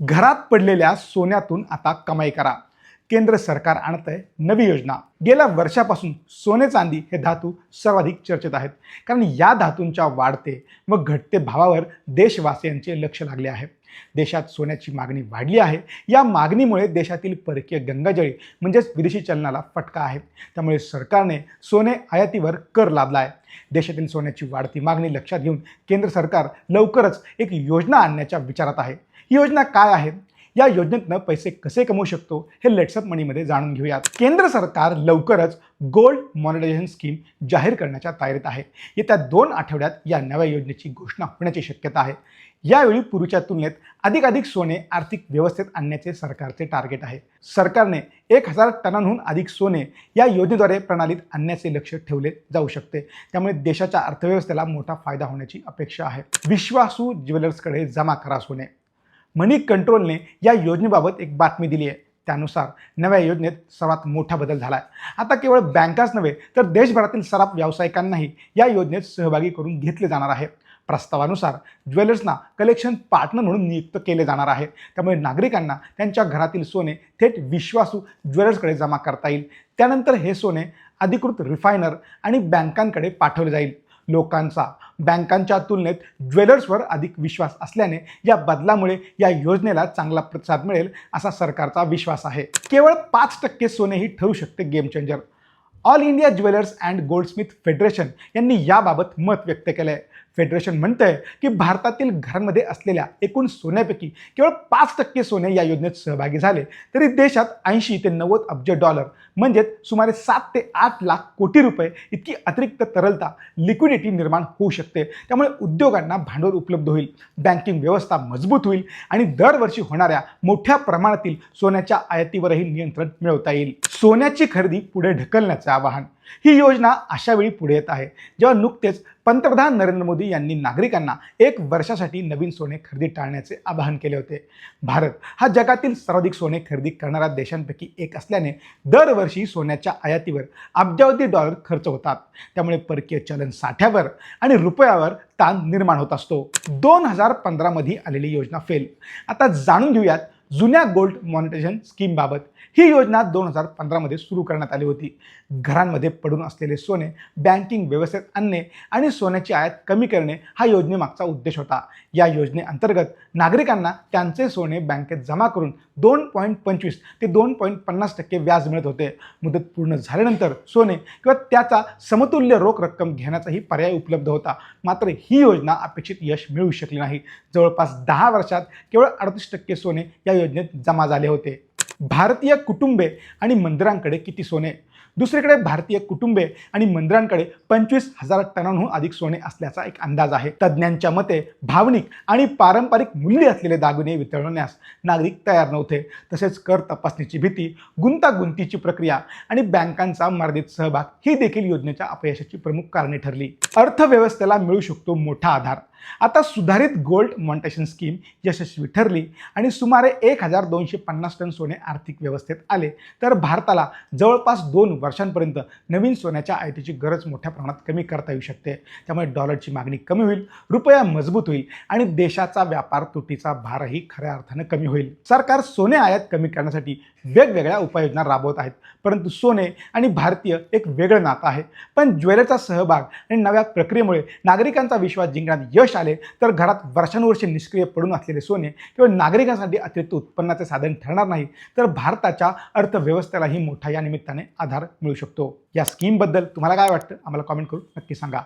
घरात पडलेल्या सोन्यातून आता कमाई करा. केंद्र सरकार आणतंय नवी योजना. गेल्या वर्षापासून सोने चांदी हे धातू सर्वाधिक चर्चेत आहेत, कारण या धातूंच्या वाढते व घटते भावावर देशवासियांचे लक्ष लागले आहे. देशात सोन्याची मागणी वाढली आहे. या मागणीमुळे देशातील परकीय गंगाजळी म्हणजेच विदेशी चलनाला फटका आहे. त्यामुळे सरकारने सोने आयातीवर कर लादला आहे. देशातील सोन्याची वाढती मागणी लक्षात घेऊन केंद्र सरकार लवकरच एक योजना आणण्याच्या विचारात आहे. ही योजना काय आहे? या योजनेतनं पैसे कसे कमवू शकतो हे लेट्स अप मनीमध्ये जाणून घेऊयात. केंद्र सरकार लवकरच गोल्ड मॉनिटायझेशन स्कीम जाहीर करण्याच्या तयारीत आहे. येत्या 2 आठवड्यात या नव्या योजनेची घोषणा होण्याची शक्यता आहे. यावेळी पूर्वीच्या तुलनेत अधिकाधिक सोने आर्थिक व्यवस्थेत आणण्याचे सरकारचे टार्गेट आहे. सरकारने 1000 टनांहून अधिक सोने या योजनेद्वारे प्रणालीत आणण्याचे लक्ष ठेवले जाऊ शकते. त्यामुळे देशाच्या अर्थव्यवस्थेला मोठा फायदा होण्याची अपेक्षा आहे. विश्वासू ज्वेलर्सकडे जमा करा सोने. मनी कंट्रोलने या योजनेबाबत एक बातमी दिली आहे. त्यानुसार नव्या योजनेत सर्वात मोठा बदल झाला आहे. आता केवळ बँकाच नव्हे तर देशभरातील सराफ व्यावसायिकांनाही या योजनेत सहभागी करून घेतले जाणार आहे. प्रस्तावानुसार ज्वेलर्सना कलेक्शन पार्टनर म्हणून नियुक्त केले जाणार आहे. त्यामुळे नागरिकांना त्यांच्या घरातील सोने थेट विश्वासू ज्वेलर्सकडे जमा करता येईल. त्यानंतर हे सोने अधिकृत रिफायनर आणि बँकांकडे पाठवले जाईल. लोकांचा बँकांच्या तुलनेत ज्वेलर्सवर अधिक विश्वास असल्याने या बदलामुळे या योजनेला चांगला प्रतिसाद मिळेल असा सरकारचा विश्वास आहे. केवळ 5% सोने ही ठरू शकते game changer. All India jewellers and Goldsmith federation यांनी याबाबत मत व्यक्त केलं आहे. फेडरेशन म्हणतंय की भारतातील घरांमध्ये असलेल्या एकूण सोन्यापैकी केवळ 5% सोने या योजनेत सहभागी झाले तरी देशात 80 ते 90 अब्ज डॉलर म्हणजेच सुमारे 7 ते 8 लाख कोटी रुपये इतकी अतिरिक्त तरलता लिक्विडिटी निर्माण होऊ शकते. त्यामुळे उद्योगांना भांडवल उपलब्ध होईल, बँकिंग व्यवस्था मजबूत होईल आणि दरवर्षी होणाऱ्या मोठ्या प्रमाणातील सोन्याच्या आयातीवरही नियंत्रण मिळवता येईल. सोन्याची खरेदी पुढे ढकलण्याचे आवाहन. ही योजना अशा वेळी पुढे येत आहे जेव्हा नुकतेच पंतप्रधान नरेंद्र मोदी यांनी नागरिकांना 1 वर्षासाठी नवीन सोने खरेदी टाळण्याचे आवाहन केले होते. भारत हा जगातील सर्वाधिक सोने खरेदी करणाऱ्या देशांपैकी एक असल्याने दरवर्षी सोन्याच्या आयातीवर अब्जावधी डॉलर खर्च होतात. त्यामुळे परकीय चलन साठ्यावर आणि रुपयावर ताण निर्माण होत असतो. 2015 मध्ये आलेली योजना फेल. आता जाणून घेऊयात जुन्या गोल्ड मॉनिटायझेशन स्कीमबाबत. ही योजना 2015 मध्ये सुरू करण्यात आली होती. घरांमध्ये पडून असलेले सोने बँकिंग व्यवस्थेत आणणे आणि सोन्याची आयात कमी करणे हा योजनेमागचा उद्देश होता. या योजनेअंतर्गत नागरिकांना त्यांचे सोने बँकेत जमा करून 2.25 ते 2.50% व्याज मिळत होते. मुदत पूर्ण झाल्यानंतर सोने किंवा त्याचा समतुल्य रोख रक्कम घेण्याचाही पर्याय उपलब्ध होता. मात्र ही योजना अपेक्षित यश मिळवू शकली नाही. जवळपास 10 वर्षात केवळ 38% सोने या योजनेत जमा झाले होते. भारतीय कुटुंबे आणि मंदिरांकडे किती सोने? दुसरीकडे भारतीय कुटुंबे आणि मंदिरांकडे 25,000 टनांहून अधिक सोने असल्याचा एक अंदाज आहे. तज्ज्ञांच्या मते भावनिक आणि पारंपरिक मूल्य असलेले दागिने वितळवण्यास नागरिक तयार नव्हते. तसेच कर तपासणीची भीती, गुंतागुंतीची प्रक्रिया आणि बँकांचा मर्यादित सहभाग ही देखील योजनेच्या अपयशाची प्रमुख कारणे ठरली. अर्थव्यवस्थेला मिळू शकतो मोठा आधार. आता सुधारित गोल्ड मॉनिटायझेशन स्कीम यशस्वी ठरली आणि सुमारे 1250 टन सोने आर्थिक व्यवस्थेत आले तर भारताला जवळपास 2 वर्षांपर्यंत नवीन सोन्याच्या आयातीची गरज मोठ्या प्रमाणात कमी करता येऊ शकते. त्यामुळे डॉलरची मागणी कमी होईल, रुपया मजबूत होईल आणि देशाचा व्यापार तुटीचा भारही खऱ्या अर्थानं कमी होईल. सरकार सोने आयात कमी करण्यासाठी वेगवेगळ्या उपाययोजना राबवत आहेत, परंतु सोने आणि भारतीय एक वेगळं नातं आहे. पण ज्वेलरचा सहभाग आणि नव्या प्रक्रियेमुळे नागरिकांचा विश्वास जिंकण्यात यश आले तर घरात वर्षानुवर्षे निष्क्रिय पडून असलेले सोने केवळ नागरिकांसाठी अतिरिक्त उत्पन्नाचे साधन ठरणार नाही तर भारताच्या अर्थव्यवस्थेलाही मोठा या निमित्ताने आधार मिळू शकतो. या स्कीमबद्दल तुम्हाला काय वाटतं आम्हाला कॉमेंट करून नक्की सांगा.